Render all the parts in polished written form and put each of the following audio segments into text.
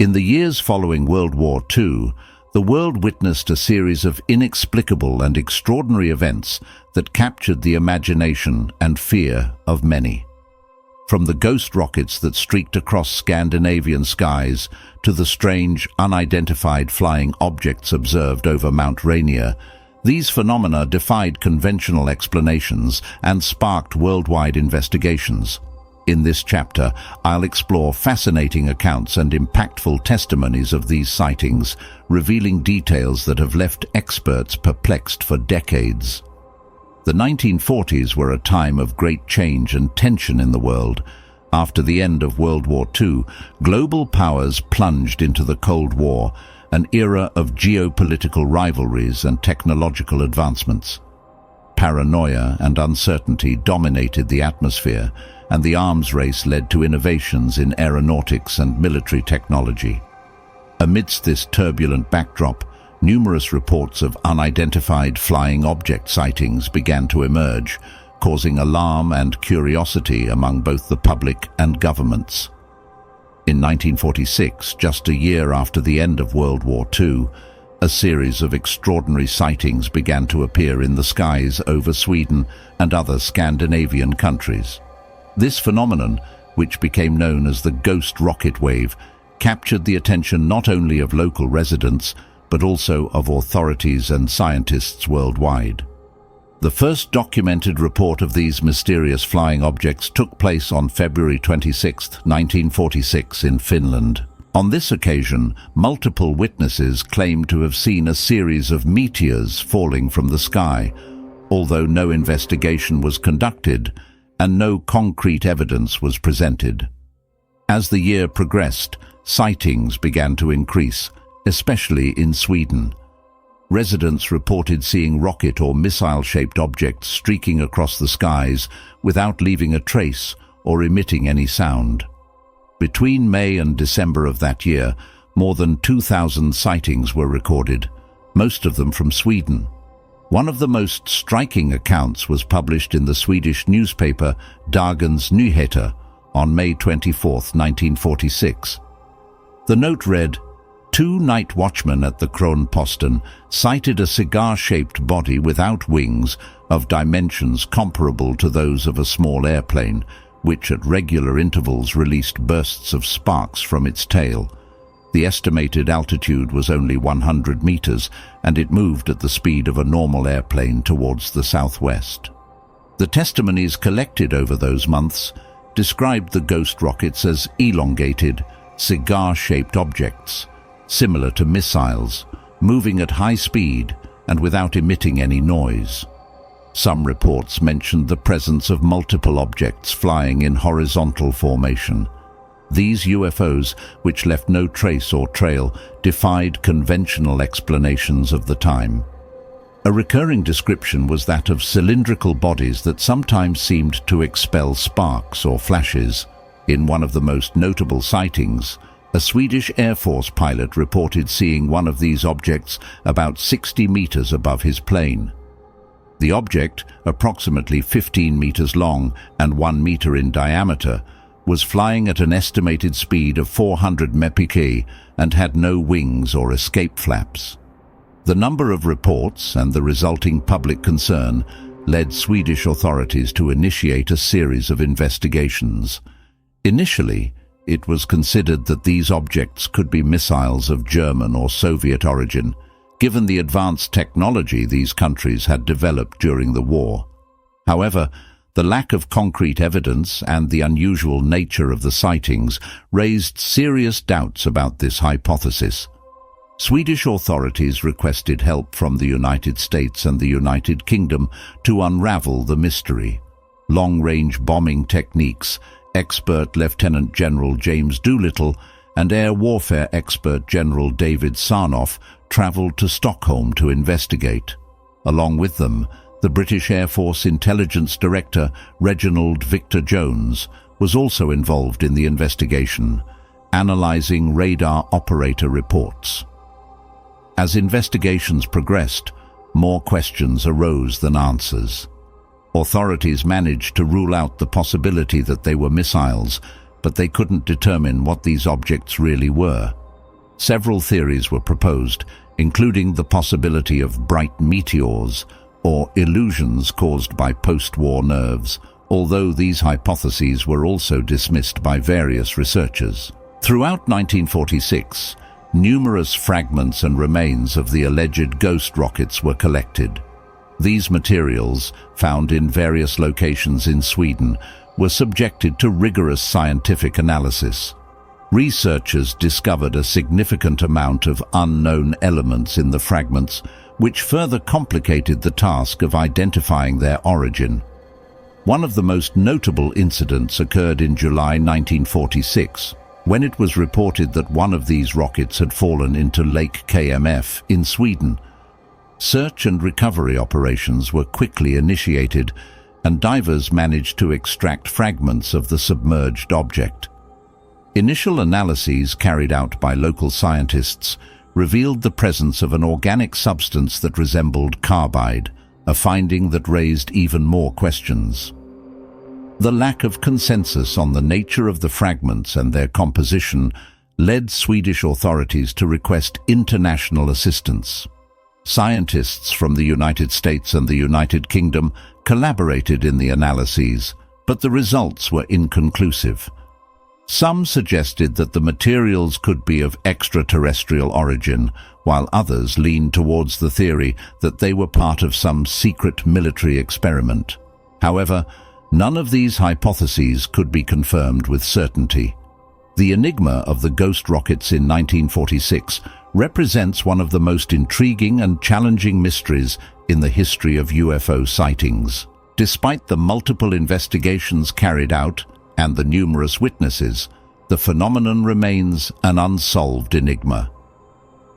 In the years following World War II, the world witnessed a series of inexplicable and extraordinary events that captured the imagination and fear of many. From the ghost rockets that streaked across Scandinavian skies to the strange, unidentified flying objects observed over Mount Rainier, these phenomena defied conventional explanations and sparked worldwide investigations. In this chapter, I'll explore fascinating accounts and impactful testimonies of these sightings, revealing details that have left experts perplexed for decades. The 1940s were a time of great change and tension in the world. After the end of World War II, global powers plunged into the Cold War, an era of geopolitical rivalries and technological advancements. Paranoia and uncertainty dominated the atmosphere, and the arms race led to innovations in aeronautics and military technology. Amidst this turbulent backdrop, numerous reports of unidentified flying object sightings began to emerge, causing alarm and curiosity among both the public and governments. In 1946, just a year after the end of World War II, a series of extraordinary sightings began to appear in the skies over Sweden and other Scandinavian countries. This phenomenon, which became known as the ghost rocket wave, captured the attention not only of local residents, but also of authorities and scientists worldwide. The first documented report of these mysterious flying objects took place on February 26, 1946, in Finland. On this occasion, multiple witnesses claimed to have seen a series of meteors falling from the sky, although no investigation was conducted and no concrete evidence was presented. As the year progressed, sightings began to increase, especially in Sweden. Residents reported seeing rocket or missile-shaped objects streaking across the skies without leaving a trace or emitting any sound. Between May and December of that year, more than 2,000 sightings were recorded, most of them from Sweden. One of the most striking accounts was published in the Swedish newspaper Dagens Nyheter on May 24, 1946. The note read, "Two night watchmen at the Kronposten sighted a cigar-shaped body without wings of dimensions comparable to those of a small airplane, which at regular intervals released bursts of sparks from its tail. The estimated altitude was only 100 meters, and it moved at the speed of a normal airplane towards the southwest." The testimonies collected over those months described the ghost rockets as elongated, cigar-shaped objects, similar to missiles, moving at high speed and without emitting any noise. Some reports mentioned the presence of multiple objects flying in horizontal formation. These UFOs, which left no trace or trail, defied conventional explanations of the time. A recurring description was that of cylindrical bodies that sometimes seemed to expel sparks or flashes. In one of the most notable sightings, a Swedish Air Force pilot reported seeing one of these objects about 60 meters above his plane. The object, approximately 15 meters long and 1 meter in diameter, was flying at an estimated speed of 400 mph and had no wings or escape flaps. The number of reports and the resulting public concern led Swedish authorities to initiate a series of investigations. Initially, it was considered that these objects could be missiles of German or Soviet origin, given the advanced technology these countries had developed during the war. However, the lack of concrete evidence and the unusual nature of the sightings raised serious doubts about this hypothesis. Swedish authorities requested help from the United States and the United Kingdom to unravel the mystery. Long-range bombing techniques, expert Lieutenant General James Doolittle and air warfare expert General David Sarnoff traveled to Stockholm to investigate. Along with them, the British Air Force Intelligence Director Reginald Victor Jones was also involved in the investigation, analyzing radar operator reports. As investigations progressed, more questions arose than answers. Authorities managed to rule out the possibility that they were missiles, but they couldn't determine what these objects really were. Several theories were proposed, including the possibility of bright meteors or illusions caused by post-war nerves, although these hypotheses were also dismissed by various researchers. Throughout 1946, numerous fragments and remains of the alleged ghost rockets were collected. These materials, found in various locations in Sweden, were subjected to rigorous scientific analysis. Researchers discovered a significant amount of unknown elements in the fragments, which further complicated the task of identifying their origin. One of the most notable incidents occurred in July 1946, when it was reported that one of these rockets had fallen into Lake KMF in Sweden. Search and recovery operations were quickly initiated, and divers managed to extract fragments of the submerged object. Initial analyses carried out by local scientists revealed the presence of an organic substance that resembled carbide, a finding that raised even more questions. The lack of consensus on the nature of the fragments and their composition led Swedish authorities to request international assistance. Scientists from the United States and the United Kingdom collaborated in the analyses, but the results were inconclusive. Some suggested that the materials could be of extraterrestrial origin, while others leaned towards the theory that they were part of some secret military experiment. However, none of these hypotheses could be confirmed with certainty. The enigma of the ghost rockets in 1946 represents one of the most intriguing and challenging mysteries in the history of UFO sightings. Despite the multiple investigations carried out and the numerous witnesses, the phenomenon remains an unsolved enigma.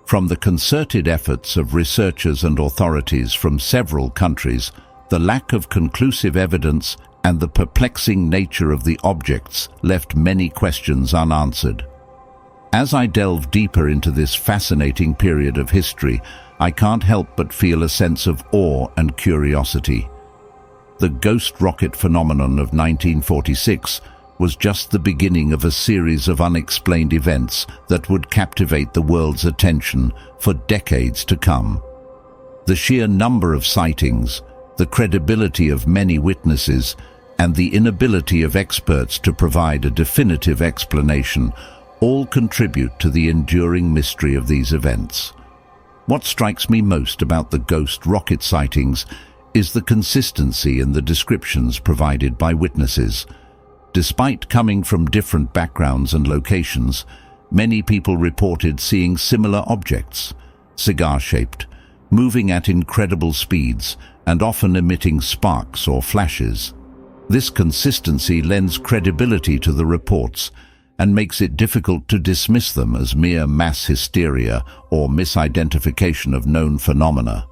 From the concerted efforts of researchers and authorities from several countries, the lack of conclusive evidence and the perplexing nature of the objects left many questions unanswered. As I delve deeper into this fascinating period of history, I can't help but feel a sense of awe and curiosity. The ghost rocket phenomenon of 1946 was just the beginning of a series of unexplained events that would captivate the world's attention for decades to come. The sheer number of sightings, the credibility of many witnesses, and the inability of experts to provide a definitive explanation all contribute to the enduring mystery of these events. What strikes me most about the ghost rocket sightings is the consistency in the descriptions provided by witnesses. Despite coming from different backgrounds and locations, many people reported seeing similar objects, cigar-shaped, moving at incredible speeds, and often emitting sparks or flashes. This consistency lends credibility to the reports and makes it difficult to dismiss them as mere mass hysteria or misidentification of known phenomena.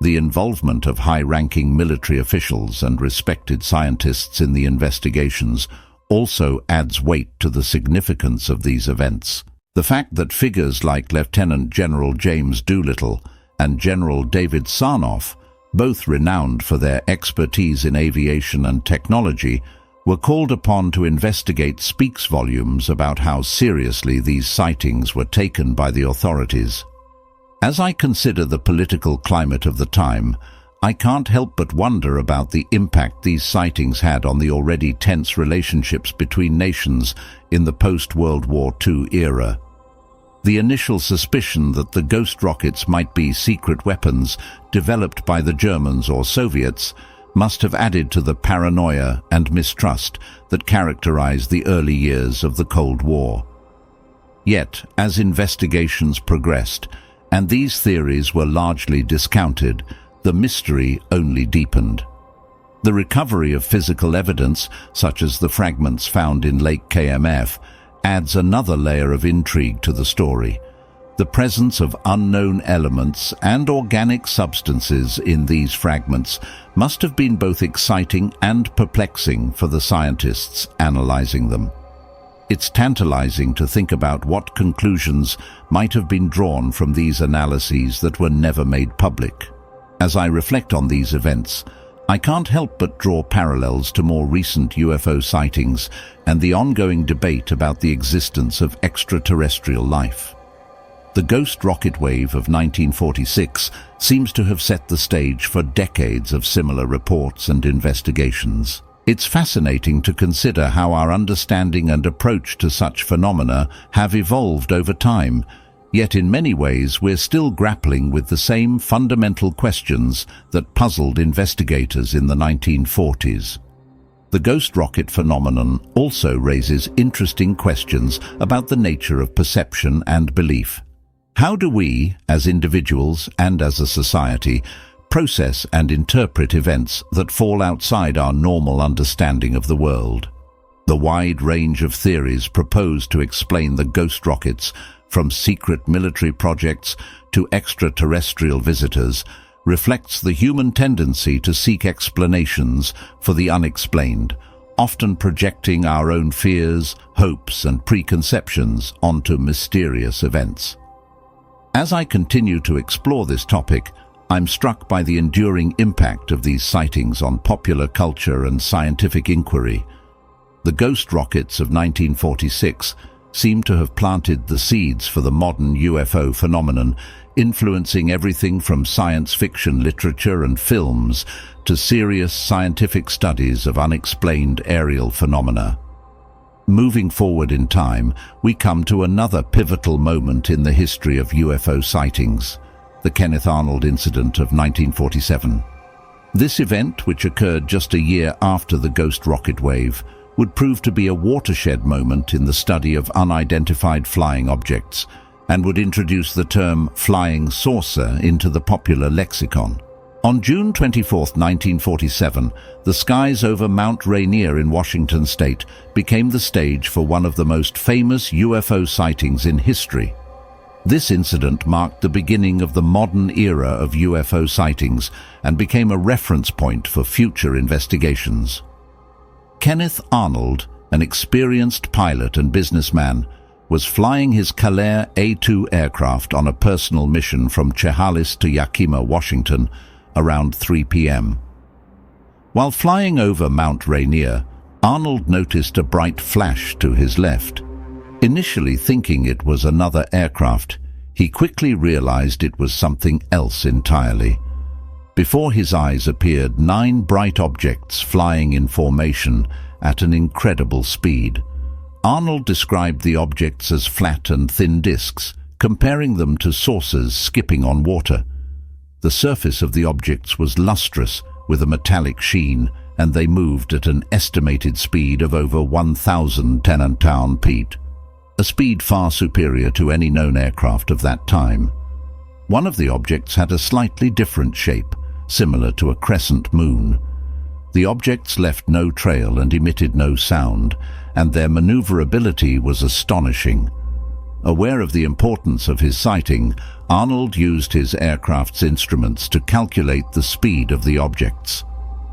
The involvement of high-ranking military officials and respected scientists in the investigations also adds weight to the significance of these events. The fact that figures like Lieutenant General James Doolittle and General David Sarnoff, both renowned for their expertise in aviation and technology, were called upon to investigate speaks volumes about how seriously these sightings were taken by the authorities. As I consider the political climate of the time, I can't help but wonder about the impact these sightings had on the already tense relationships between nations in the post-World War II era. The initial suspicion that the ghost rockets might be secret weapons developed by the Germans or Soviets must have added to the paranoia and mistrust that characterized the early years of the Cold War. Yet, as investigations progressed, and these theories were largely discounted, the mystery only deepened. The recovery of physical evidence, such as the fragments found in Lake KMF, adds another layer of intrigue to the story. The presence of unknown elements and organic substances in these fragments must have been both exciting and perplexing for the scientists analyzing them. It's tantalizing to think about what conclusions might have been drawn from these analyses that were never made public. As I reflect on these events, I can't help but draw parallels to more recent UFO sightings and the ongoing debate about the existence of extraterrestrial life. The ghost rocket wave of 1946 seems to have set the stage for decades of similar reports and investigations. It's fascinating to consider how our understanding and approach to such phenomena have evolved over time, yet in many ways we're still grappling with the same fundamental questions that puzzled investigators in the 1940s. The ghost rocket phenomenon also raises interesting questions about the nature of perception and belief. How do we, as individuals and as a society, process and interpret events that fall outside our normal understanding of the world? The wide range of theories proposed to explain the ghost rockets, from secret military projects to extraterrestrial visitors, reflects the human tendency to seek explanations for the unexplained, often projecting our own fears, hopes, and preconceptions onto mysterious events. As I continue to explore this topic, I'm struck by the enduring impact of these sightings on popular culture and scientific inquiry. The ghost rockets of 1946 seem to have planted the seeds for the modern UFO phenomenon, influencing everything from science fiction literature and films to serious scientific studies of unexplained aerial phenomena. Moving forward in time, we come to another pivotal moment in the history of UFO sightings, the Kenneth Arnold incident of 1947. This event, which occurred just a year after the ghost rocket wave, would prove to be a watershed moment in the study of unidentified flying objects and would introduce the term flying saucer into the popular lexicon. On June 24, 1947, the skies over Mount Rainier in Washington state became the stage for one of the most famous UFO sightings in history. This incident marked the beginning of the modern era of UFO sightings and became a reference point for future investigations. Kenneth Arnold, an experienced pilot and businessman, was flying his Calais A-2 aircraft on a personal mission from Chehalis to Yakima, Washington, around 3 p.m. While flying over Mount Rainier, Arnold noticed a bright flash to his left. Initially thinking it was another aircraft, he quickly realized it was something else entirely. Before his eyes appeared 9 bright objects flying in formation at an incredible speed. Arnold described the objects as flat and thin discs, comparing them to saucers skipping on water. The surface of the objects was lustrous, with a metallic sheen, and they moved at an estimated speed of over 1,000 10-pound-feet, a speed far superior to any known aircraft of that time. One of the objects had a slightly different shape, similar to a crescent moon. The objects left no trail and emitted no sound, and their maneuverability was astonishing. Aware of the importance of his sighting, Arnold used his aircraft's instruments to calculate the speed of the objects.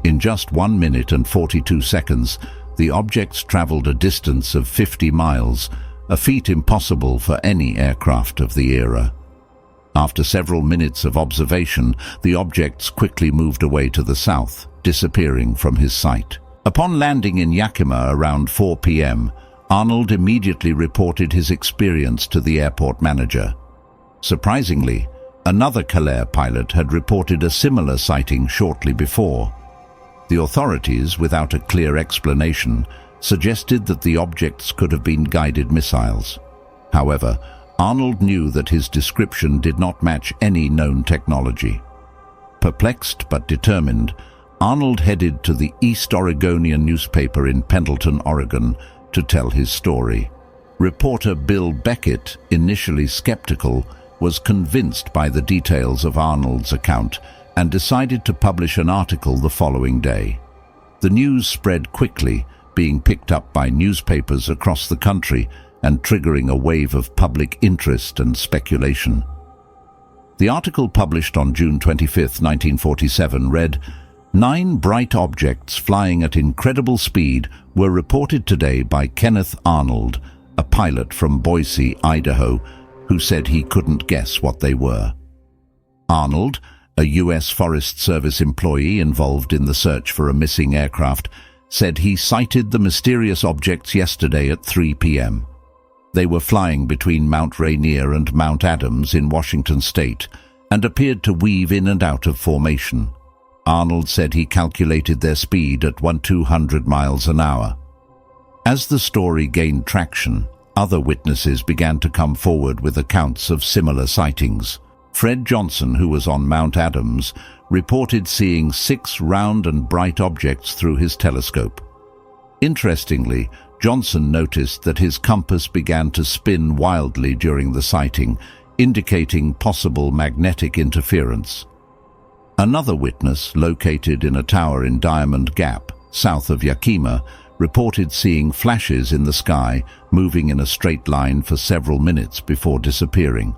In just 1 minute and 42 seconds, the objects traveled a distance of 50 miles, a feat impossible for any aircraft of the era. After several minutes of observation, the objects quickly moved away to the south, disappearing from his sight. Upon landing in Yakima around 4 p.m., Arnold immediately reported his experience to the airport manager. Surprisingly, another Calais pilot had reported a similar sighting shortly before. The authorities, without a clear explanation, suggested that the objects could have been guided missiles. However, Arnold knew that his description did not match any known technology. Perplexed but determined, Arnold headed to the East Oregonian newspaper in Pendleton, Oregon, to tell his story. Reporter Bill Beckett, initially skeptical, was convinced by the details of Arnold's account and decided to publish an article the following day. The news spread quickly, being picked up by newspapers across the country and triggering a wave of public interest and speculation. The article, published on June 25, 1947, read, "9 bright objects flying at incredible speed were reported today by Kenneth Arnold, a pilot from Boise, Idaho, who said he couldn't guess what they were." Arnold, a U.S. Forest Service employee involved in the search for a missing aircraft, said he sighted the mysterious objects yesterday at 3 p.m. They were flying between Mount Rainier and Mount Adams in Washington state and appeared to weave in and out of formation. Arnold said he calculated their speed at 200 miles an hour. As the story gained traction, other witnesses began to come forward with accounts of similar sightings. Fred Johnson, who was on Mount Adams, reported seeing 6 round and bright objects through his telescope. Interestingly, Johnson noticed that his compass began to spin wildly during the sighting, indicating possible magnetic interference. Another witness, located in a tower in Diamond Gap, south of Yakima, reported seeing flashes in the sky moving in a straight line for several minutes before disappearing.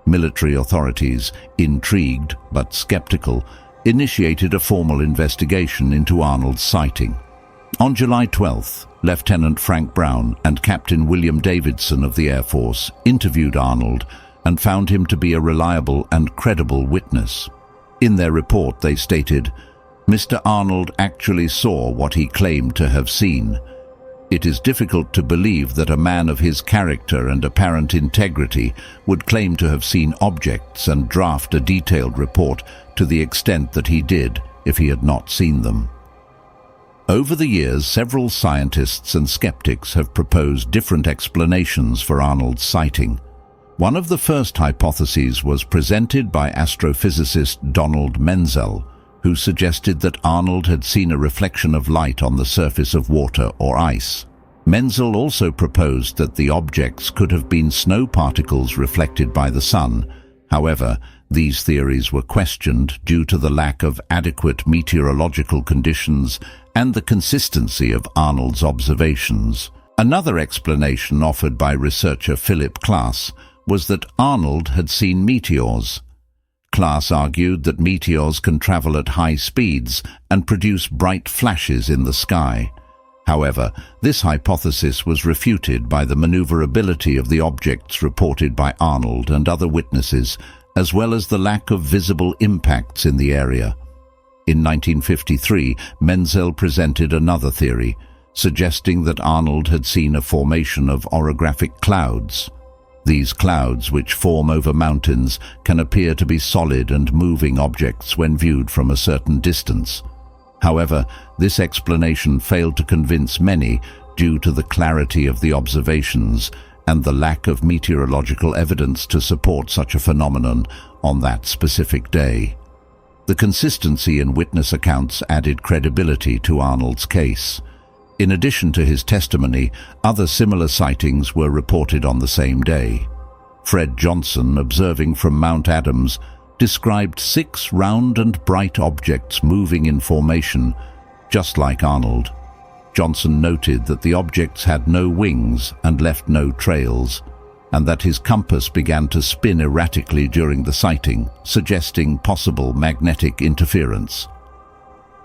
Military authorities, intrigued but skeptical, initiated a formal investigation into Arnold's sighting. On July 12th, Lieutenant Frank Brown and Captain William Davidson of the Air Force interviewed Arnold and found him to be a reliable and credible witness. In their report, they stated, "Mr. Arnold actually saw what he claimed to have seen. It is difficult to believe that a man of his character and apparent integrity would claim to have seen objects and draft a detailed report to the extent that he did if he had not seen them." Over the years, several scientists and skeptics have proposed different explanations for Arnold's sighting. One of the first hypotheses was presented by astrophysicist Donald Menzel, who suggested that Arnold had seen a reflection of light on the surface of water or ice. Menzel also proposed that the objects could have been snow particles reflected by the sun. However, these theories were questioned due to the lack of adequate meteorological conditions and the consistency of Arnold's observations. Another explanation offered by researcher Philip Klass was that Arnold had seen meteors. Klass argued that meteors can travel at high speeds and produce bright flashes in the sky. However, this hypothesis was refuted by the maneuverability of the objects reported by Arnold and other witnesses, as well as the lack of visible impacts in the area. In 1953, Menzel presented another theory, suggesting that Arnold had seen a formation of orographic clouds. These clouds, which form over mountains, can appear to be solid and moving objects when viewed from a certain distance. However, this explanation failed to convince many due to the clarity of the observations and the lack of meteorological evidence to support such a phenomenon on that specific day. The consistency in witness accounts added credibility to Arnold's case. In addition to his testimony, other similar sightings were reported on the same day. Fred Johnson, observing from Mount Adams, described 6 round and bright objects moving in formation, just like Arnold. Johnson noted that the objects had no wings and left no trails, and that his compass began to spin erratically during the sighting, suggesting possible magnetic interference.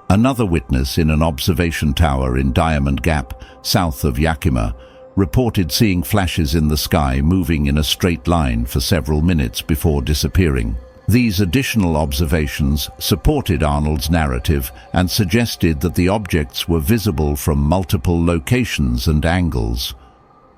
Another witness in an observation tower in Diamond Gap, south of Yakima, reported seeing flashes in the sky moving in a straight line for several minutes before disappearing. These additional observations supported Arnold's narrative and suggested that the objects were visible from multiple locations and angles.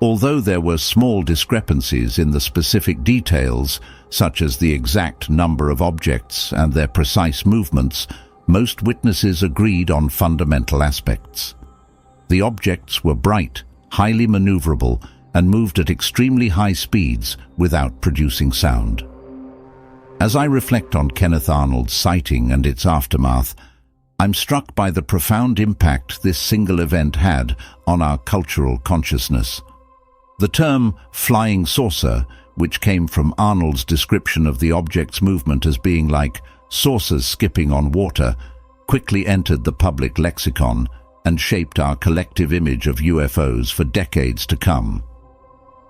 Although there were small discrepancies in the specific details, such as the exact number of objects and their precise movements, most witnesses agreed on fundamental aspects. The objects were bright, highly maneuverable, and moved at extremely high speeds without producing sound. As I reflect on Kenneth Arnold's sighting and its aftermath, I'm struck by the profound impact this single event had on our cultural consciousness. The term flying saucer, which came from Arnold's description of the object's movement as being like saucers skipping on water, quickly entered the public lexicon and shaped our collective image of UFOs for decades to come.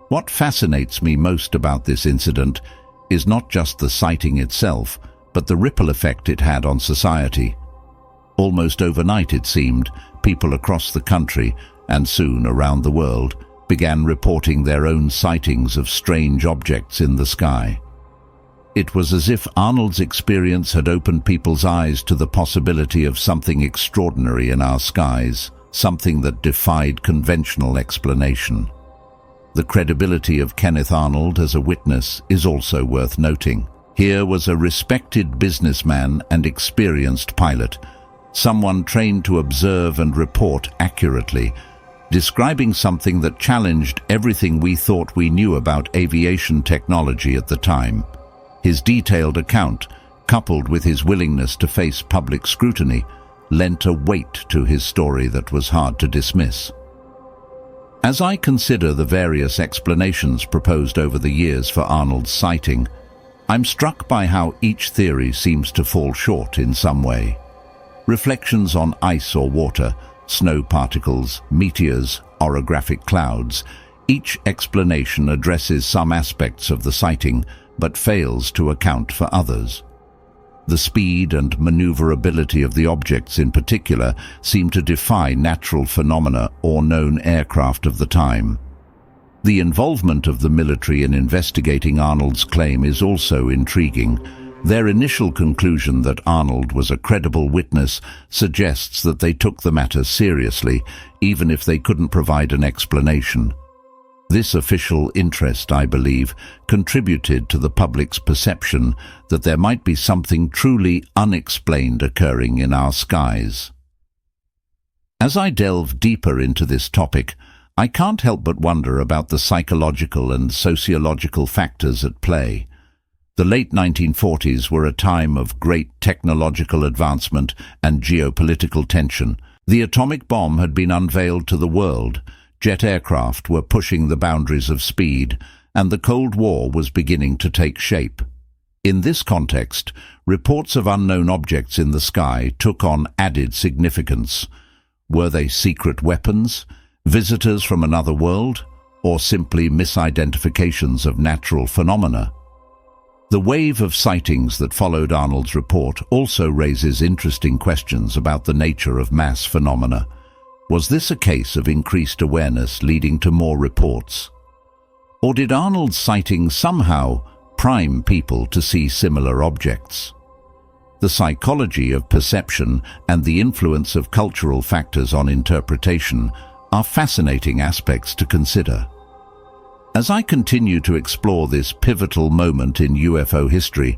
What fascinates me most about this incident is not just the sighting itself, but the ripple effect it had on society. Almost overnight, it seemed, people across the country, and soon around the world, began reporting their own sightings of strange objects in the sky. It was as if Arnold's experience had opened people's eyes to the possibility of something extraordinary in our skies, something that defied conventional explanation. The credibility of Kenneth Arnold as a witness is also worth noting. Here was a respected businessman and experienced pilot, someone trained to observe and report accurately, describing something that challenged everything we thought we knew about aviation technology at the time. His detailed account, coupled with his willingness to face public scrutiny, lent a weight to his story that was hard to dismiss. As I consider the various explanations proposed over the years for Arnold's sighting, I'm struck by how each theory seems to fall short in some way. Reflections on ice or water, snow particles, meteors, orographic clouds, each explanation addresses some aspects of the sighting but fails to account for others. The speed and maneuverability of the objects in particular seem to defy natural phenomena or known aircraft of the time. The involvement of the military in investigating Arnold's claim is also intriguing. Their initial conclusion that Arnold was a credible witness suggests that they took the matter seriously, even if they couldn't provide an explanation. This official interest, I believe, contributed to the public's perception that there might be something truly unexplained occurring in our skies. As I delve deeper into this topic, I can't help but wonder about the psychological and sociological factors at play. The late 1940s were a time of great technological advancement and geopolitical tension. The atomic bomb had been unveiled to the world, jet aircraft were pushing the boundaries of speed, and the Cold War was beginning to take shape. In this context, reports of unknown objects in the sky took on added significance. Were they secret weapons, visitors from another world, or simply misidentifications of natural phenomena? The wave of sightings that followed Arnold's report also raises interesting questions about the nature of mass phenomena. Was this a case of increased awareness leading to more reports? Or did Arnold's sighting somehow prime people to see similar objects? The psychology of perception and the influence of cultural factors on interpretation are fascinating aspects to consider. As I continue to explore this pivotal moment in UFO history,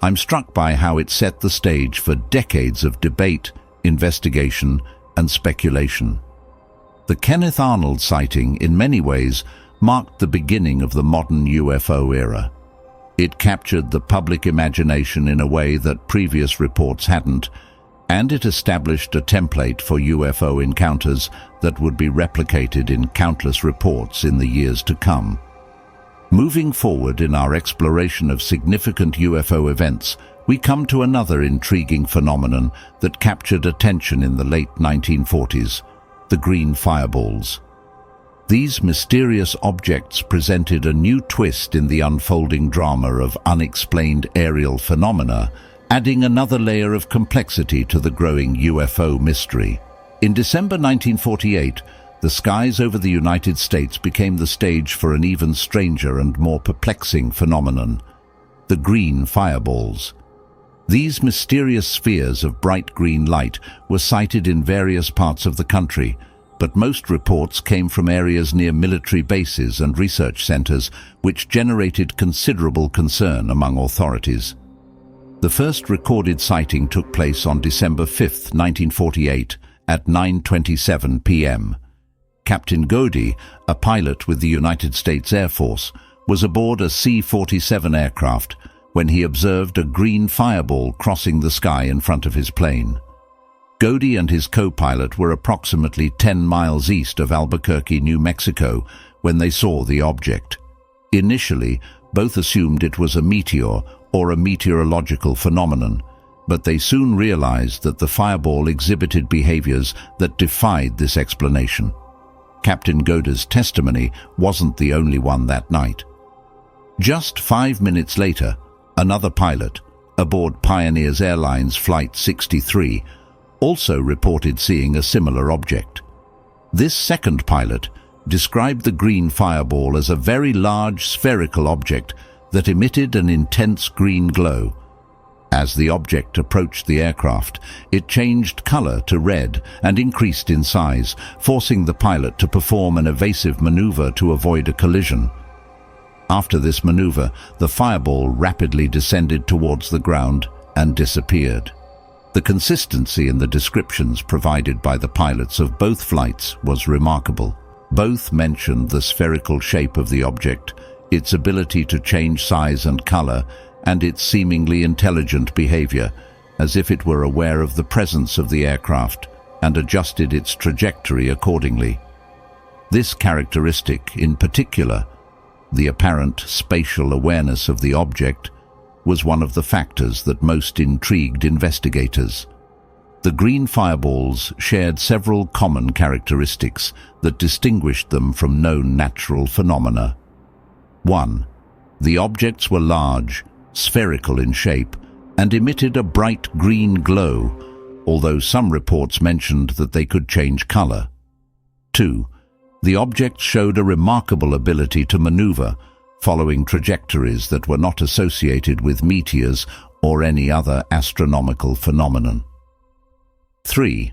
I'm struck by how it set the stage for decades of debate, investigation, and speculation. The Kenneth Arnold sighting, in many ways, marked the beginning of the modern UFO era. It captured the public imagination in a way that previous reports hadn't, and it established a template for UFO encounters that would be replicated in countless reports in the years to come. Moving forward in our exploration of significant UFO events, we come to another intriguing phenomenon that captured attention in the late 1940s, the green fireballs. These mysterious objects presented a new twist in the unfolding drama of unexplained aerial phenomena, adding another layer of complexity to the growing UFO mystery. In December 1948, the skies over the United States became the stage for an even stranger and more perplexing phenomenon, the green fireballs. These mysterious spheres of bright green light were sighted in various parts of the country, but most reports came from areas near military bases and research centers, which generated considerable concern among authorities. The first recorded sighting took place on December 5, 1948, at 9:27 p.m. Captain Godey, a pilot with the United States Air Force, was aboard a C-47 aircraft when he observed a green fireball crossing the sky in front of his plane. Godey and his co-pilot were approximately 10 miles east of Albuquerque, New Mexico, when they saw the object. Initially, both assumed it was a meteor or a meteorological phenomenon, but they soon realized that the fireball exhibited behaviors that defied this explanation. Captain Godey's testimony wasn't the only one that night. Just 5 minutes later, another pilot, aboard Pioneers Airlines Flight 63, also reported seeing a similar object. This second pilot described the green fireball as a very large spherical object that emitted an intense green glow. As the object approached the aircraft, it changed color to red and increased in size, forcing the pilot to perform an evasive maneuver to avoid a collision. After this maneuver, the fireball rapidly descended towards the ground and disappeared. The consistency in the descriptions provided by the pilots of both flights was remarkable. Both mentioned the spherical shape of the object, its ability to change size and color, and its seemingly intelligent behavior, as if it were aware of the presence of the aircraft and adjusted its trajectory accordingly. This characteristic, in particular, the apparent spatial awareness of the object, was one of the factors that most intrigued investigators. The green fireballs shared several common characteristics that distinguished them from known natural phenomena. 1. The objects were large, spherical in shape, and emitted a bright green glow, although some reports mentioned that they could change color. 2. The objects showed a remarkable ability to maneuver, following trajectories that were not associated with meteors or any other astronomical phenomenon. 3.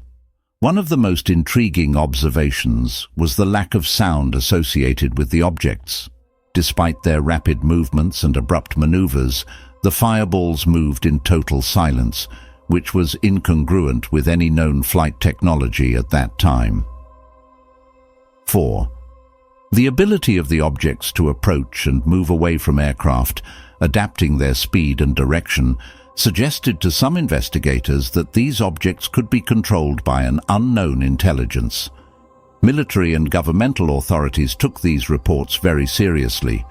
One of the most intriguing observations was the lack of sound associated with the objects. Despite their rapid movements and abrupt maneuvers, the fireballs moved in total silence, which was incongruent with any known flight technology at that time. 4. The ability of the objects to approach and move away from aircraft, adapting their speed and direction, suggested to some investigators that these objects could be controlled by an unknown intelligence. Military and governmental authorities took these reports very seriously.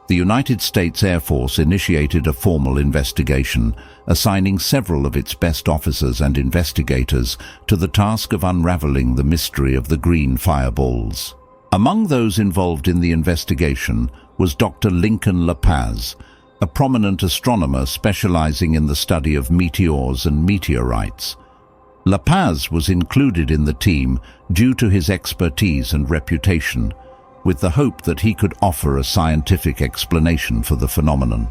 The United States Air Force initiated a formal investigation, assigning several of its best officers and investigators to the task of unraveling the mystery of the green fireballs. Among those involved in the investigation was Dr. Lincoln La Paz, a prominent astronomer specializing in the study of meteors and meteorites. La Paz was included in the team due to his expertise and reputation, with the hope that he could offer a scientific explanation for the phenomenon.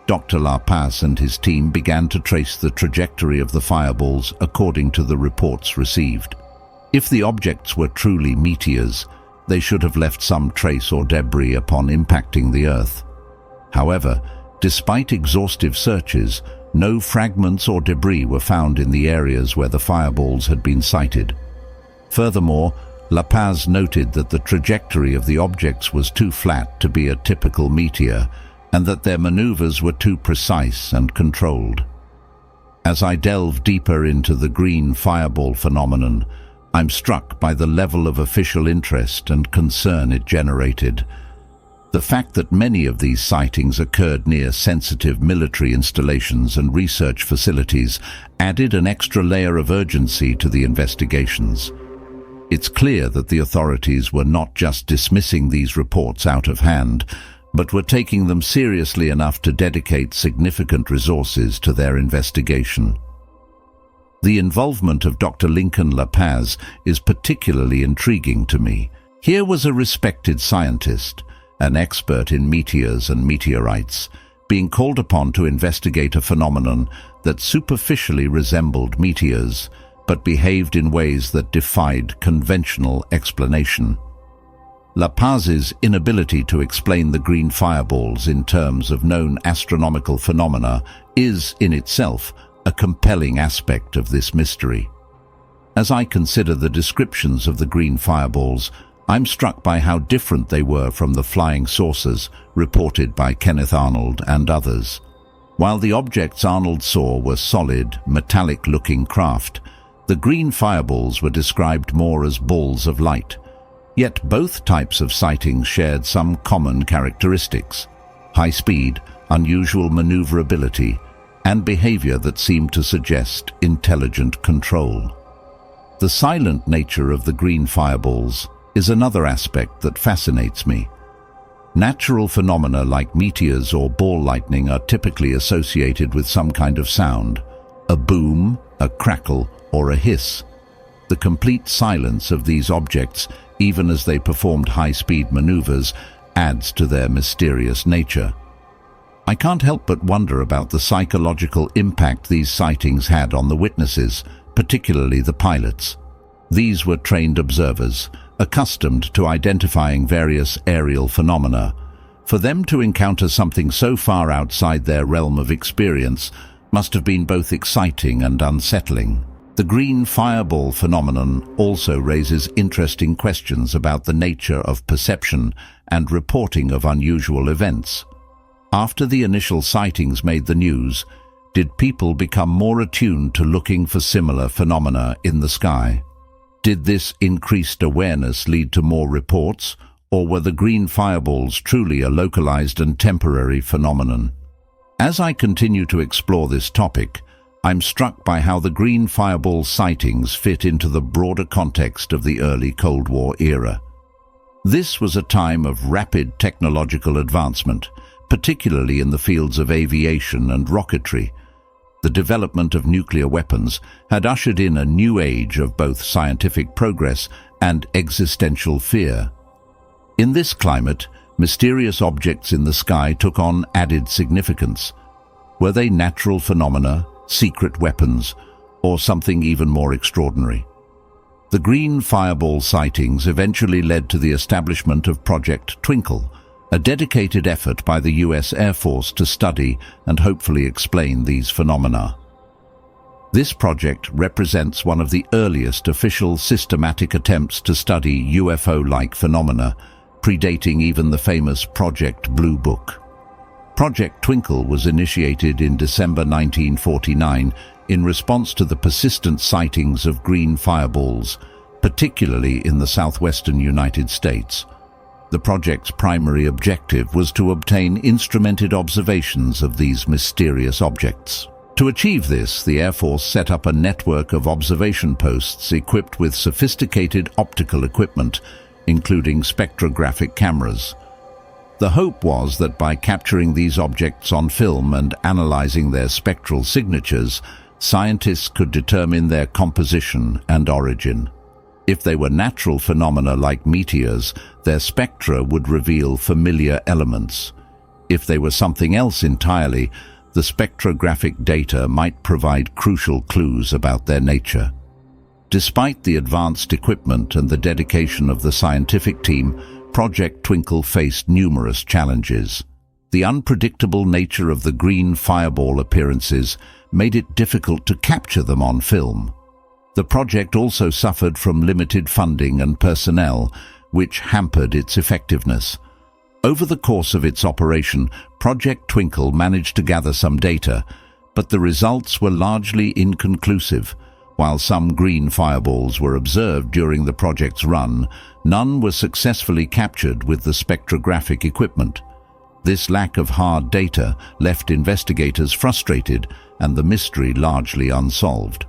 Dr. La Paz and his team began to trace the trajectory of the fireballs according to the reports received. If the objects were truly meteors, they should have left some trace or debris upon impacting the Earth. However, despite exhaustive searches, no fragments or debris were found in the areas where the fireballs had been sighted. Furthermore, La Paz noted that the trajectory of the objects was too flat to be a typical meteor, and that their maneuvers were too precise and controlled. As I delve deeper into the green fireball phenomenon, I'm struck by the level of official interest and concern it generated. The fact that many of these sightings occurred near sensitive military installations and research facilities added an extra layer of urgency to the investigations. It's clear that the authorities were not just dismissing these reports out of hand, but were taking them seriously enough to dedicate significant resources to their investigation. The involvement of Dr. Lincoln La Paz is particularly intriguing to me. Here was a respected scientist, an expert in meteors and meteorites, being called upon to investigate a phenomenon that superficially resembled meteors, but behaved in ways that defied conventional explanation. La Paz's inability to explain the green fireballs in terms of known astronomical phenomena is, in itself, a compelling aspect of this mystery. As I consider the descriptions of the green fireballs, I'm struck by how different they were from the flying saucers reported by Kenneth Arnold and others. While the objects Arnold saw were solid, metallic-looking craft, the green fireballs were described more as balls of light. Yet both types of sightings shared some common characteristics: high speed, unusual maneuverability, and behavior that seemed to suggest intelligent control. The silent nature of the green fireballs is another aspect that fascinates me. Natural phenomena like meteors or ball lightning are typically associated with some kind of sound: a boom, a crackle, or a hiss. The complete silence of these objects, even as they performed high-speed maneuvers, adds to their mysterious nature. I can't help but wonder about the psychological impact these sightings had on the witnesses, particularly the pilots. These were trained observers, accustomed to identifying various aerial phenomena. For them to encounter something so far outside their realm of experience must have been both exciting and unsettling. The green fireball phenomenon also raises interesting questions about the nature of perception and reporting of unusual events. After the initial sightings made the news, did people become more attuned to looking for similar phenomena in the sky? Did this increased awareness lead to more reports, or were the green fireballs truly a localized and temporary phenomenon? As I continue to explore this topic, I'm struck by how the green fireball sightings fit into the broader context of the early Cold War era. This was a time of rapid technological advancement, particularly in the fields of aviation and rocketry. The development of nuclear weapons had ushered in a new age of both scientific progress and existential fear. In this climate, mysterious objects in the sky took on added significance. Were they natural phenomena, secret weapons, or something even more extraordinary? The green fireball sightings eventually led to the establishment of Project Twinkle, a dedicated effort by the US Air Force to study and hopefully explain these phenomena. This project represents one of the earliest official systematic attempts to study UFO-like phenomena, predating even the famous Project Blue Book. Project Twinkle was initiated in December 1949 in response to the persistent sightings of green fireballs, particularly in the southwestern United States. The project's primary objective was to obtain instrumented observations of these mysterious objects. To achieve this, the Air Force set up a network of observation posts equipped with sophisticated optical equipment, including spectrographic cameras. The hope was that by capturing these objects on film and analyzing their spectral signatures, scientists could determine their composition and origin. If they were natural phenomena like meteors, their spectra would reveal familiar elements. If they were something else entirely, the spectrographic data might provide crucial clues about their nature. Despite the advanced equipment and the dedication of the scientific team, Project Twinkle faced numerous challenges. The unpredictable nature of the green fireball appearances made it difficult to capture them on film. The project also suffered from limited funding and personnel, which hampered its effectiveness. Over the course of its operation, Project Twinkle managed to gather some data, but the results were largely inconclusive. While some green fireballs were observed during the project's run, none were successfully captured with the spectrographic equipment. This lack of hard data left investigators frustrated and the mystery largely unsolved.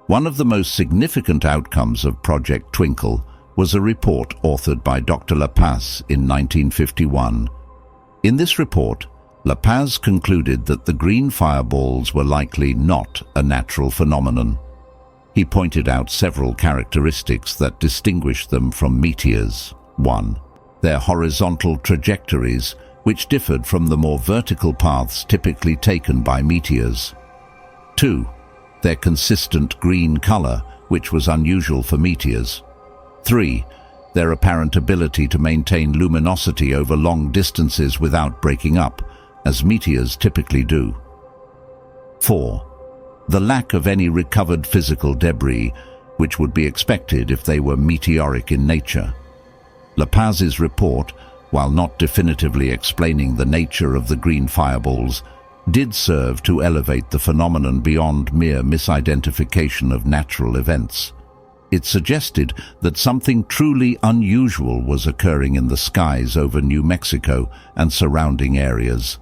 One of the most significant outcomes of Project Twinkle was a report authored by Dr. La Paz in 1951. In this report, La Paz concluded that the green fireballs were likely not a natural phenomenon. He pointed out several characteristics that distinguish them from meteors. 1. Their horizontal trajectories, which differed from the more vertical paths typically taken by meteors. 2. Their consistent green color, which was unusual for meteors. 3. Their apparent ability to maintain luminosity over long distances without breaking up, as meteors typically do. 4. The lack of any recovered physical debris, which would be expected if they were meteoric in nature. La Paz's report, while not definitively explaining the nature of the green fireballs, did serve to elevate the phenomenon beyond mere misidentification of natural events. It suggested that something truly unusual was occurring in the skies over New Mexico and surrounding areas.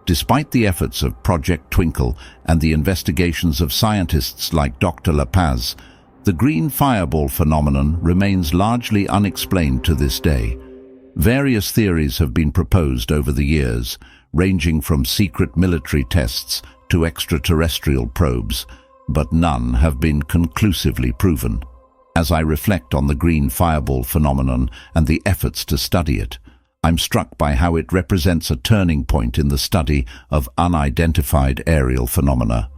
Despite the efforts of Project Twinkle and the investigations of scientists like Dr. La Paz, the green fireball phenomenon remains largely unexplained to this day. Various theories have been proposed over the years, ranging from secret military tests to extraterrestrial probes, but none have been conclusively proven. As I reflect on the green fireball phenomenon and the efforts to study it, I'm struck by how it represents a turning point in the study of unidentified aerial phenomena.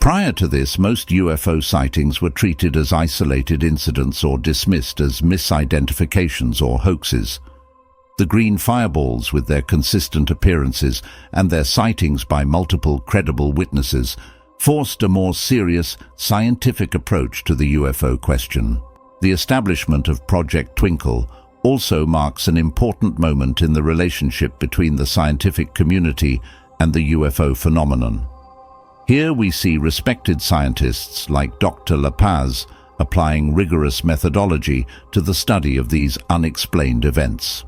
Prior to this, most UFO sightings were treated as isolated incidents or dismissed as misidentifications or hoaxes. The green fireballs, with their consistent appearances and their sightings by multiple credible witnesses, forced a more serious, scientific approach to the UFO question. The establishment of Project Twinkle also marks an important moment in the relationship between the scientific community and the UFO phenomenon. Here we see respected scientists like Dr. La Paz applying rigorous methodology to the study of these unexplained events.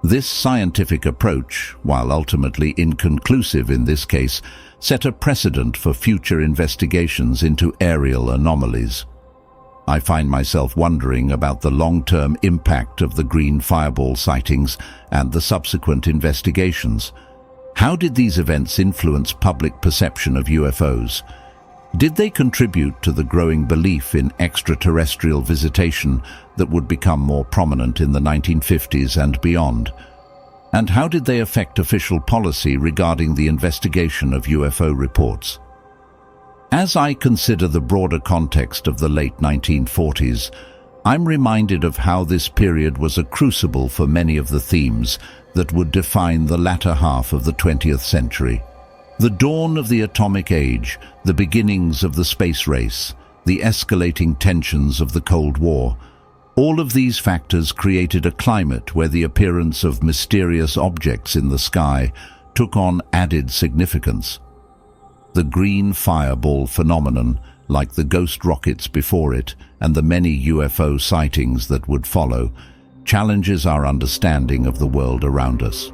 This scientific approach, while ultimately inconclusive in this case, set a precedent for future investigations into aerial anomalies. I find myself wondering about the long-term impact of the green fireball sightings and the subsequent investigations. How did these events influence public perception of UFOs? Did they contribute to the growing belief in extraterrestrial visitation that would become more prominent in the 1950s and beyond? And how did they affect official policy regarding the investigation of UFO reports? As I consider the broader context of the late 1940s, I'm reminded of how this period was a crucible for many of the themes that would define the latter half of the 20th century. The dawn of the atomic age, the beginnings of the space race, the escalating tensions of the Cold War, all of these factors created a climate where the appearance of mysterious objects in the sky took on added significance. The green fireball phenomenon, like the ghost rockets before it and the many UFO sightings that would follow, challenges our understanding of the world around us.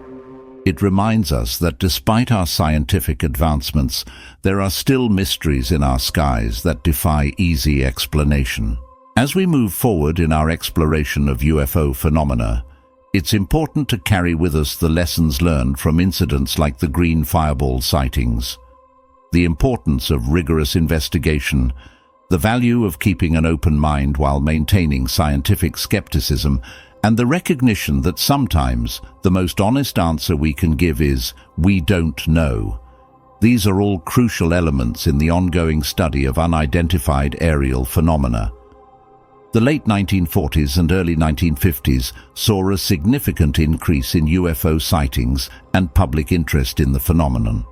It reminds us that despite our scientific advancements, there are still mysteries in our skies that defy easy explanation. As we move forward in our exploration of UFO phenomena, it's important to carry with us the lessons learned from incidents like the green fireball sightings. The importance of rigorous investigation, the value of keeping an open mind while maintaining scientific skepticism, and the recognition that sometimes the most honest answer we can give is, "We don't know." These are all crucial elements in the ongoing study of unidentified aerial phenomena. The late 1940s and early 1950s saw a significant increase in UFO sightings and public interest in the phenomenon.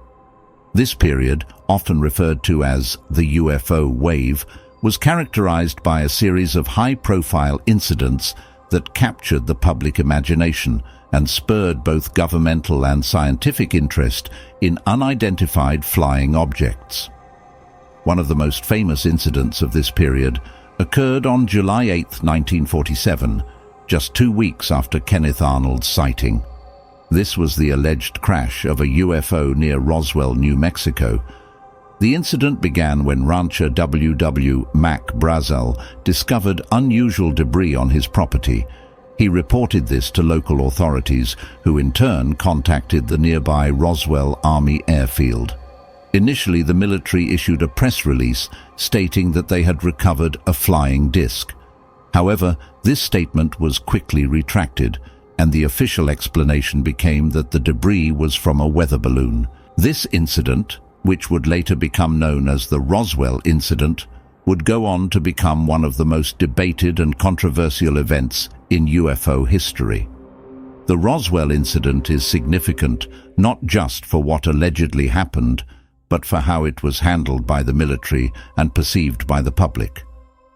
This period, often referred to as the UFO wave, was characterized by a series of high-profile incidents that captured the public imagination and spurred both governmental and scientific interest in unidentified flying objects. One of the most famous incidents of this period occurred on July 8, 1947, just 2 weeks after Kenneth Arnold's sighting. This was the alleged crash of a UFO near Roswell, New Mexico. The incident began when rancher W.W. Mac Brazel discovered unusual debris on his property. He reported this to local authorities, who in turn contacted the nearby Roswell Army Airfield. Initially, the military issued a press release stating that they had recovered a flying disc. However, this statement was quickly retracted, and the official explanation became that the debris was from a weather balloon. This incident, which would later become known as the Roswell incident, would go on to become one of the most debated and controversial events in UFO history. The Roswell incident is significant not just for what allegedly happened, but for how it was handled by the military and perceived by the public.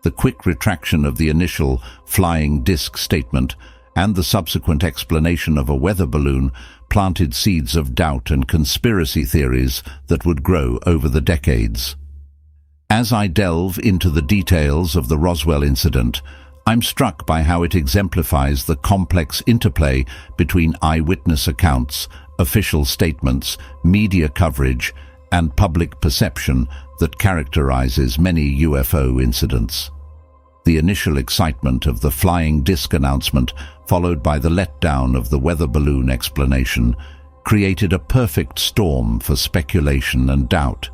The quick retraction of the initial flying disc statement and the subsequent explanation of a weather balloon planted seeds of doubt and conspiracy theories that would grow over the decades. As I delve into the details of the Roswell incident, I'm struck by how it exemplifies the complex interplay between eyewitness accounts, official statements, media coverage, and public perception that characterizes many UFO incidents. The initial excitement of the flying disc announcement, followed by the letdown of the weather balloon explanation, created a perfect storm for speculation and doubt.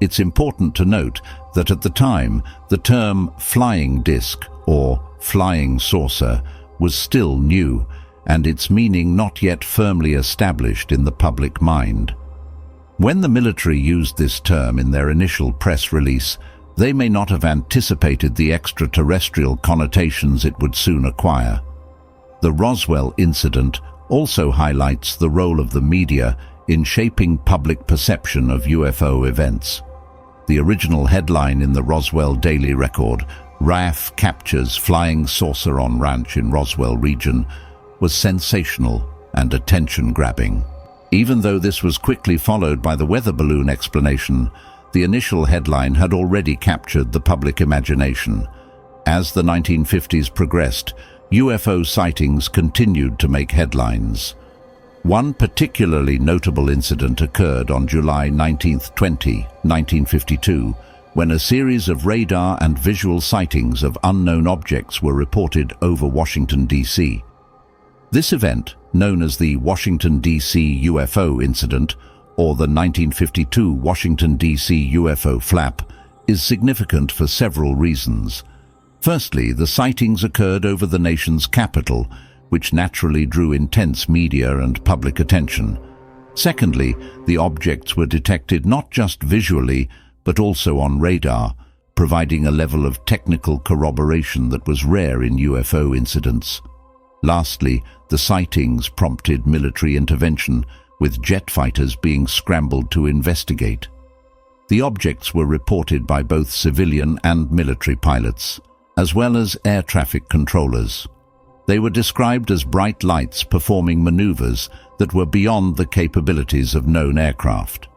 It's important to note that at the time, the term flying disc or flying saucer was still new, and its meaning not yet firmly established in the public mind. When the military used this term in their initial press release, they may not have anticipated the extraterrestrial connotations it would soon acquire. The Roswell incident also highlights the role of the media in shaping public perception of UFO events. The original headline in the Roswell Daily Record, "RAF captures flying saucer on ranch in Roswell region," was sensational and attention-grabbing. Even though this was quickly followed by the weather balloon explanation, the initial headline had already captured the public imagination. As the 1950s progressed, UFO sightings continued to make headlines. One particularly notable incident occurred on July 19, 1952, when a series of radar and visual sightings of unknown objects were reported over Washington, D.C. This event, known as the Washington, D.C. UFO incident, or the 1952 Washington, D.C. UFO flap, is significant for several reasons. Firstly, the sightings occurred over the nation's capital, which naturally drew intense media and public attention. Secondly, the objects were detected not just visually, but also on radar, providing a level of technical corroboration that was rare in UFO incidents. Lastly, the sightings prompted military intervention, with jet fighters being scrambled to investigate. The objects were reported by both civilian and military pilots, as well as air traffic controllers. They were described as bright lights performing maneuvers that were beyond the capabilities of known aircraft.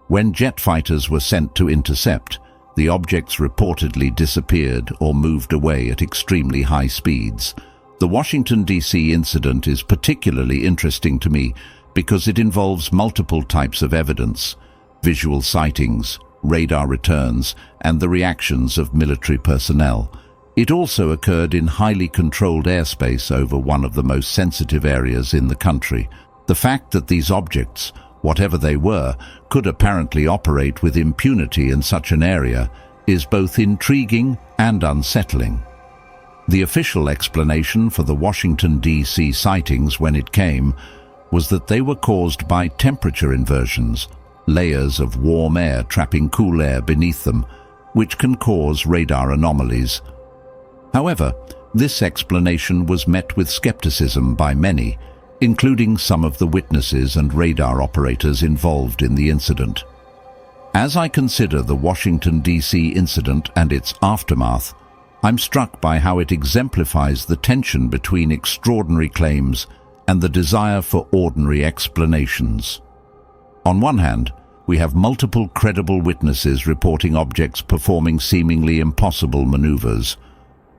When jet fighters were sent to intercept, the objects reportedly disappeared or moved away at extremely high speeds. The Washington, D.C. incident is particularly interesting to me because it involves multiple types of evidence: visual sightings, radar returns, and the reactions of military personnel. It also occurred in highly controlled airspace over one of the most sensitive areas in the country. The fact that these objects, whatever they were, could apparently operate with impunity in such an area is both intriguing and unsettling. The official explanation for the Washington, D.C. sightings when it came was that they were caused by temperature inversions, layers of warm air trapping cool air beneath them, which can cause radar anomalies. However, this explanation was met with skepticism by many, including some of the witnesses and radar operators involved in the incident. As I consider the Washington, D.C. incident and its aftermath, I'm struck by how it exemplifies the tension between extraordinary claims and the desire for ordinary explanations. On one hand, we have multiple credible witnesses reporting objects performing seemingly impossible maneuvers.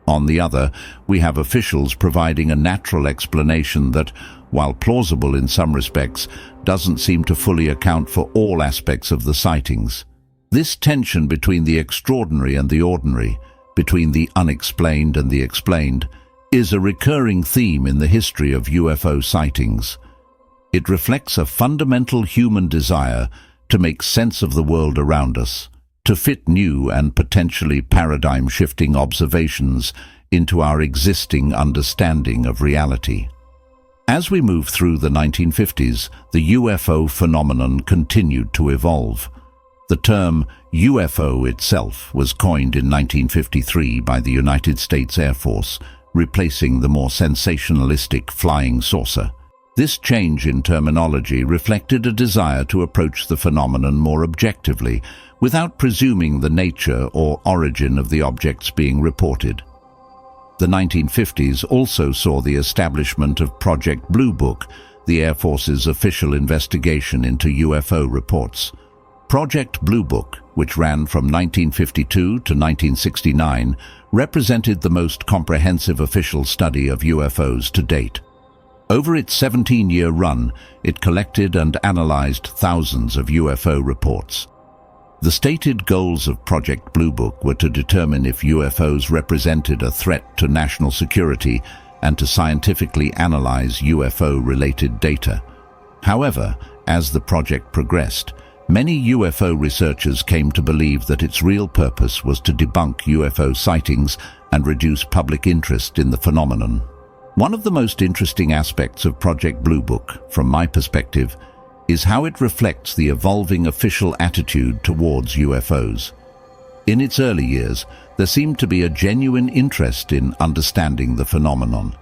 On the other, we have officials providing a natural explanation that, while plausible in some respects, doesn't seem to fully account for all aspects of the sightings. This tension between the extraordinary and the ordinary, between the unexplained and the explained, is a recurring theme in the history of UFO sightings. It reflects a fundamental human desire to make sense of the world around us, to fit new and potentially paradigm-shifting observations into our existing understanding of reality. As we move through the 1950s, the UFO phenomenon continued to evolve. The term UFO itself was coined in 1953 by the United States Air Force, replacing the more sensationalistic flying saucer. This change in terminology reflected a desire to approach the phenomenon more objectively, without presuming the nature or origin of the objects being reported. The 1950s also saw the establishment of Project Blue Book, the Air Force's official investigation into UFO reports. Project Blue Book, which ran from 1952 to 1969, represented the most comprehensive official study of UFOs to date. Over its 17-year run, it collected and analyzed thousands of UFO reports. The stated goals of Project Blue Book were to determine if UFOs represented a threat to national security and to scientifically analyze UFO-related data. However, as the project progressed, many UFO researchers came to believe that its real purpose was to debunk UFO sightings and reduce public interest in the phenomenon. One of the most interesting aspects of Project Blue Book, from my perspective, is how it reflects the evolving official attitude towards UFOs. In its early years, there seemed to be a genuine interest in understanding the phenomenon.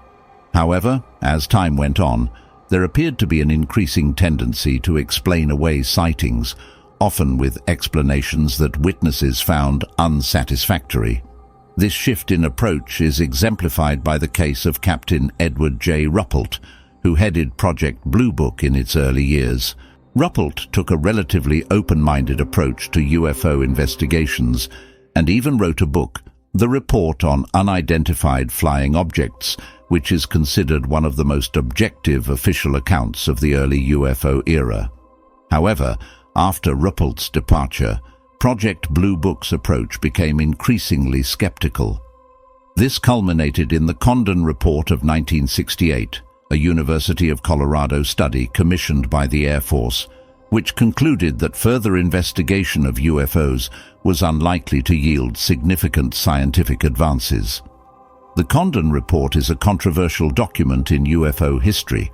However, as time went on, there appeared to be an increasing tendency to explain away sightings, often with explanations that witnesses found unsatisfactory. This shift in approach is exemplified by the case of Captain Edward J. Ruppelt, who headed Project Blue Book in its early years. Ruppelt took a relatively open-minded approach to UFO investigations and even wrote a book, The Report on Unidentified Flying Objects, which is considered one of the most objective official accounts of the early UFO era. However, after Ruppelt's departure, Project Blue Book's approach became increasingly skeptical. This culminated in the Condon Report of 1968, a University of Colorado study commissioned by the Air Force, which concluded that further investigation of UFOs was unlikely to yield significant scientific advances. The Condon Report is a controversial document in UFO history.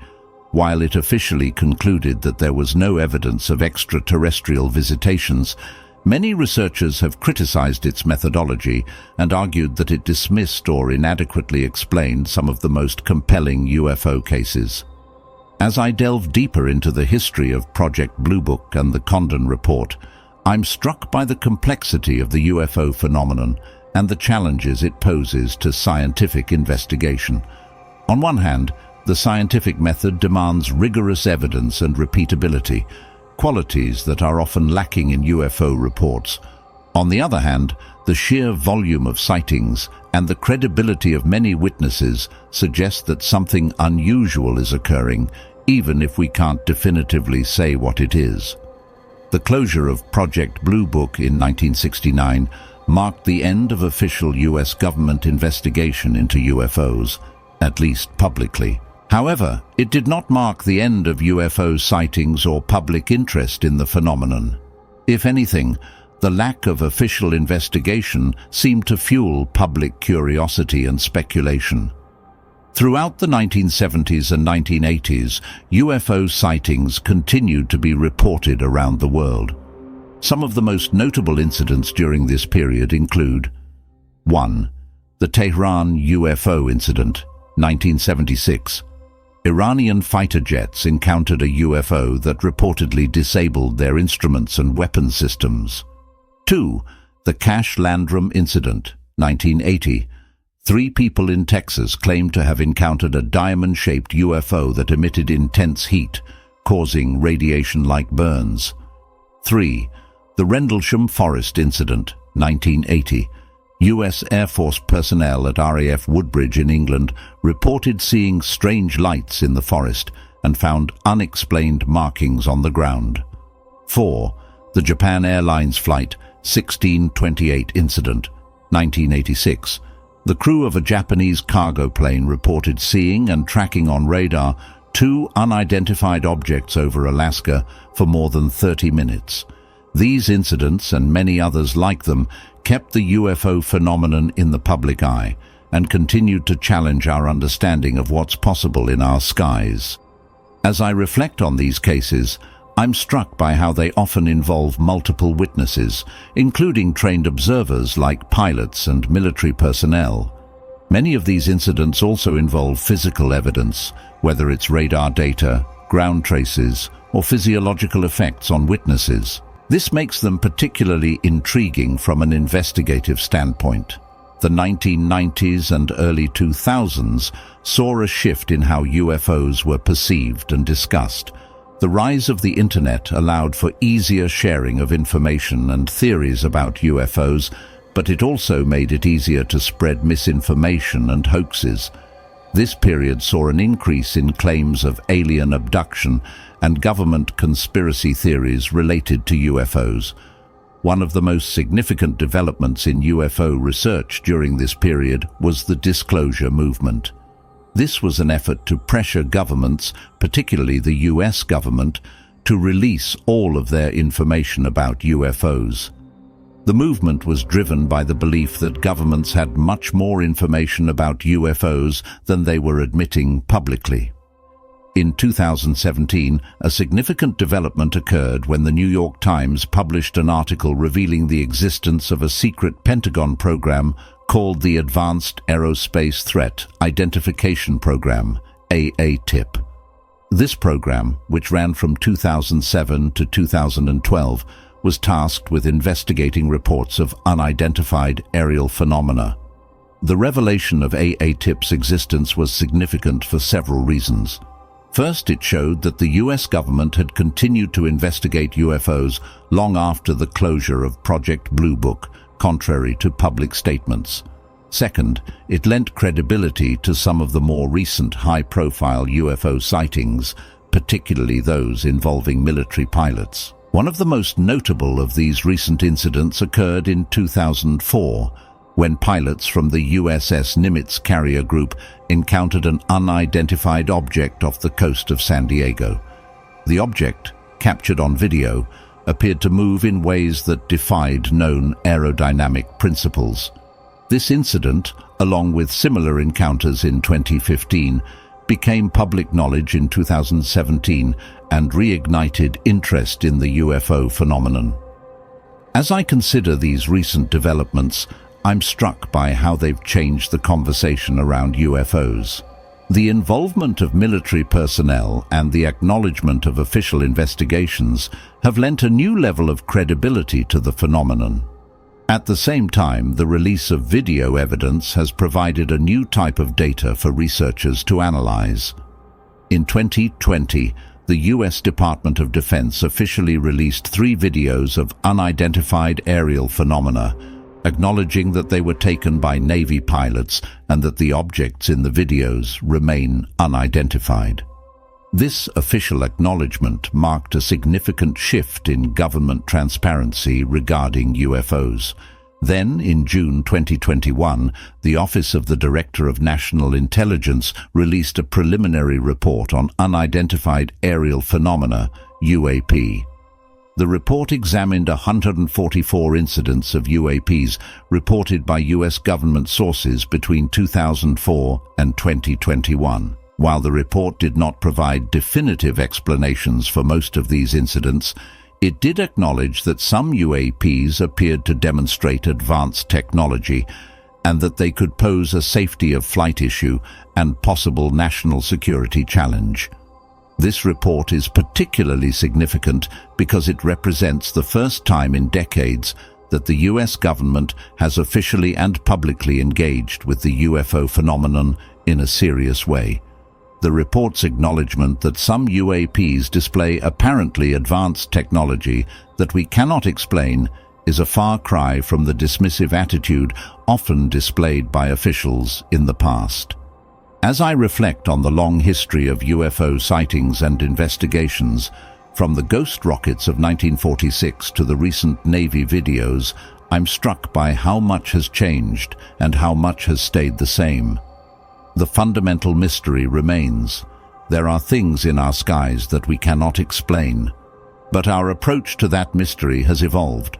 While it officially concluded that there was no evidence of extraterrestrial visitations, many researchers have criticized its methodology and argued that it dismissed or inadequately explained some of the most compelling UFO cases. As I delve deeper into the history of Project Blue Book and the Condon Report, I'm struck by the complexity of the UFO phenomenon and the challenges it poses to scientific investigation. On one hand, the scientific method demands rigorous evidence and repeatability, qualities that are often lacking in UFO reports. On the other hand, the sheer volume of sightings and the credibility of many witnesses suggest that something unusual is occurring, even if we can't definitively say what it is. The closure of Project Blue Book in 1969 marked the end of official U.S. government investigation into UFOs, at least publicly. However, it did not mark the end of UFO sightings or public interest in the phenomenon. If anything, the lack of official investigation seemed to fuel public curiosity and speculation. Throughout the 1970s and 1980s, UFO sightings continued to be reported around the world. Some of the most notable incidents during this period include 1. The Tehran UFO incident, 1976. Iranian fighter jets encountered a UFO that reportedly disabled their instruments and weapon systems. 2. The Cash Landrum incident, 1980. 3 people in Texas claimed to have encountered a diamond-shaped UFO that emitted intense heat, causing radiation-like burns. 3. The Rendlesham Forest incident, 1980. U.S. Air Force personnel at RAF Woodbridge in England reported seeing strange lights in the forest and found unexplained markings on the ground. 4. The Japan Airlines Flight 1628 incident, 1986. The crew of a Japanese cargo plane reported seeing and tracking on radar 2 unidentified objects over Alaska for more than 30 minutes. These incidents, and many others like them, kept the UFO phenomenon in the public eye and continued to challenge our understanding of what's possible in our skies. As I reflect on these cases, I'm struck by how they often involve multiple witnesses, including trained observers like pilots and military personnel. Many of these incidents also involve physical evidence, whether it's radar data, ground traces, or physiological effects on witnesses. This makes them particularly intriguing from an investigative standpoint. The 1990s and early 2000s saw a shift in how UFOs were perceived and discussed. The rise of the internet allowed for easier sharing of information and theories about UFOs, but it also made it easier to spread misinformation and hoaxes. This period saw an increase in claims of alien abduction and government conspiracy theories related to UFOs. One of the most significant developments in UFO research during this period was the disclosure movement. This was an effort to pressure governments, particularly the US government, to release all of their information about UFOs. The movement was driven by the belief that governments had much more information about UFOs than they were admitting publicly. In 2017, a significant development occurred when the New York Times published an article revealing the existence of a secret Pentagon program called the Advanced Aerospace Threat Identification Program, AATIP. This program, which ran from 2007 to 2012, was tasked with investigating reports of unidentified aerial phenomena. The revelation of AATIP's existence was significant for several reasons. First, it showed that the US government had continued to investigate UFOs long after the closure of Project Blue Book, contrary to public statements. Second, it lent credibility to some of the more recent high-profile UFO sightings, particularly those involving military pilots. One of the most notable of these recent incidents occurred in 2004, when pilots from the USS Nimitz carrier group encountered an unidentified object off the coast of San Diego. The object, captured on video, appeared to move in ways that defied known aerodynamic principles. This incident, along with similar encounters in 2015, became public knowledge in 2017 and reignited interest in the UFO phenomenon. As I consider these recent developments, I'm struck by how they've changed the conversation around UFOs. The involvement of military personnel and the acknowledgement of official investigations have lent a new level of credibility to the phenomenon. At the same time, the release of video evidence has provided a new type of data for researchers to analyze. In 2020, the U.S. Department of Defense officially released 3 videos of unidentified aerial phenomena, acknowledging that they were taken by Navy pilots and that the objects in the videos remain unidentified. This official acknowledgement marked a significant shift in government transparency regarding UFOs. Then, in June 2021, the Office of the Director of National Intelligence released a preliminary report on unidentified aerial phenomena, UAP. The report examined 144 incidents of UAPs reported by U.S. government sources between 2004 and 2021. While the report did not provide definitive explanations for most of these incidents, it did acknowledge that some UAPs appeared to demonstrate advanced technology and that they could pose a safety of flight issue and possible national security challenge. This report is particularly significant because it represents the first time in decades that the US government has officially and publicly engaged with the UFO phenomenon in a serious way. The report's acknowledgement that some UAPs display apparently advanced technology that we cannot explain is a far cry from the dismissive attitude often displayed by officials in the past. As I reflect on the long history of UFO sightings and investigations, from the ghost rockets of 1946 to the recent Navy videos, I'm struck by how much has changed and how much has stayed the same. The fundamental mystery remains. There are things in our skies that we cannot explain. But our approach to that mystery has evolved.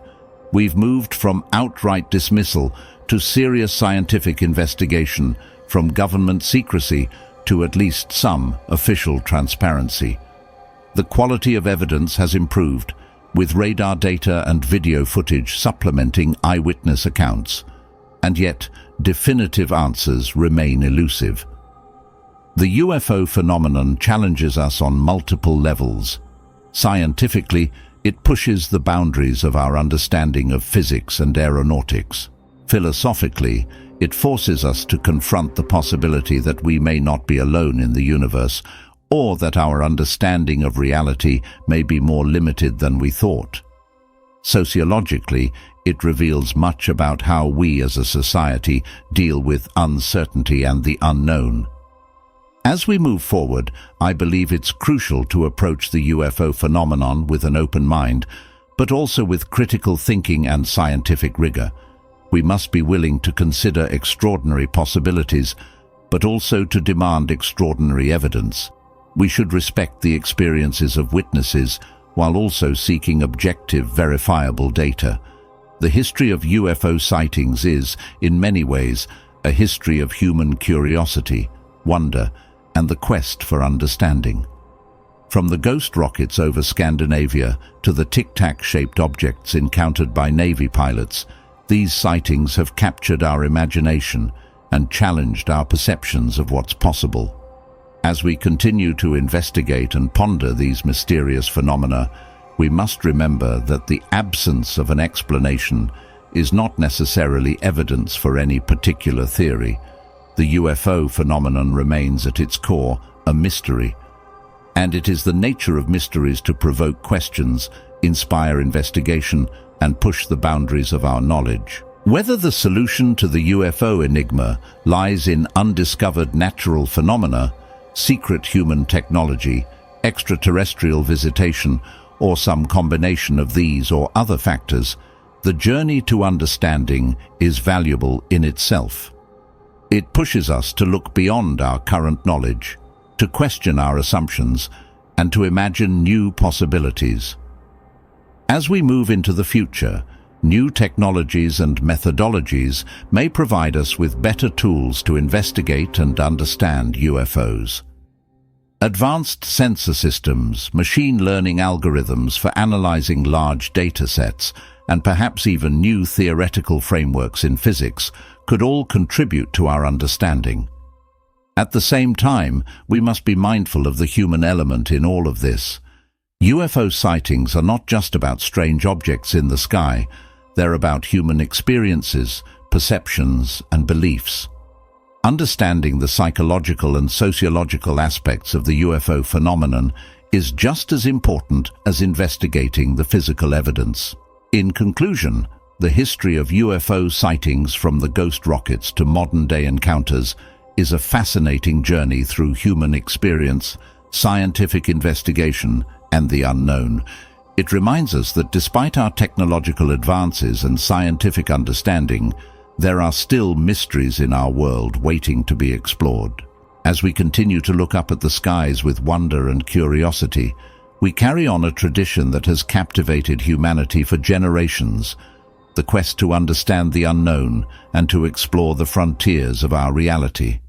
We've moved from outright dismissal to serious scientific investigation, from government secrecy to at least some official transparency. The quality of evidence has improved, with radar data and video footage supplementing eyewitness accounts. And yet, definitive answers remain elusive. The UFO phenomenon challenges us on multiple levels. Scientifically, it pushes the boundaries of our understanding of physics and aeronautics. Philosophically, it forces us to confront the possibility that we may not be alone in the universe, or that our understanding of reality may be more limited than we thought. Sociologically, it reveals much about how we as a society deal with uncertainty and the unknown. As we move forward, I believe it's crucial to approach the UFO phenomenon with an open mind, but also with critical thinking and scientific rigor. We must be willing to consider extraordinary possibilities, but also to demand extraordinary evidence. We should respect the experiences of witnesses while also seeking objective, verifiable data. The history of UFO sightings is, in many ways, a history of human curiosity, wonder, and the quest for understanding. From the ghost rockets over Scandinavia to the tic-tac-shaped objects encountered by Navy pilots, these sightings have captured our imagination and challenged our perceptions of what's possible. As we continue to investigate and ponder these mysterious phenomena, we must remember that the absence of an explanation is not necessarily evidence for any particular theory. The UFO phenomenon remains at its core a mystery, and it is the nature of mysteries to provoke questions, inspire investigation, and push the boundaries of our knowledge. Whether the solution to the UFO enigma lies in undiscovered natural phenomena, secret human technology, extraterrestrial visitation, or some combination of these or other factors, the journey to understanding is valuable in itself. It pushes us to look beyond our current knowledge, to question our assumptions, and to imagine new possibilities. As we move into the future, new technologies and methodologies may provide us with better tools to investigate and understand UFOs. Advanced sensor systems, machine learning algorithms for analyzing large data sets, and perhaps even new theoretical frameworks in physics could all contribute to our understanding. At the same time, we must be mindful of the human element in all of this. UFO sightings are not just about strange objects in the sky, they're about human experiences, perceptions, and beliefs. Understanding the psychological and sociological aspects of the UFO phenomenon is just as important as investigating the physical evidence. In conclusion, the history of UFO sightings from the ghost rockets to modern-day encounters is a fascinating journey through human experience, scientific investigation, and the unknown. It reminds us that despite our technological advances and scientific understanding, there are still mysteries in our world waiting to be explored. As we continue to look up at the skies with wonder and curiosity, we carry on a tradition that has captivated humanity for generations, the quest to understand the unknown and to explore the frontiers of our reality.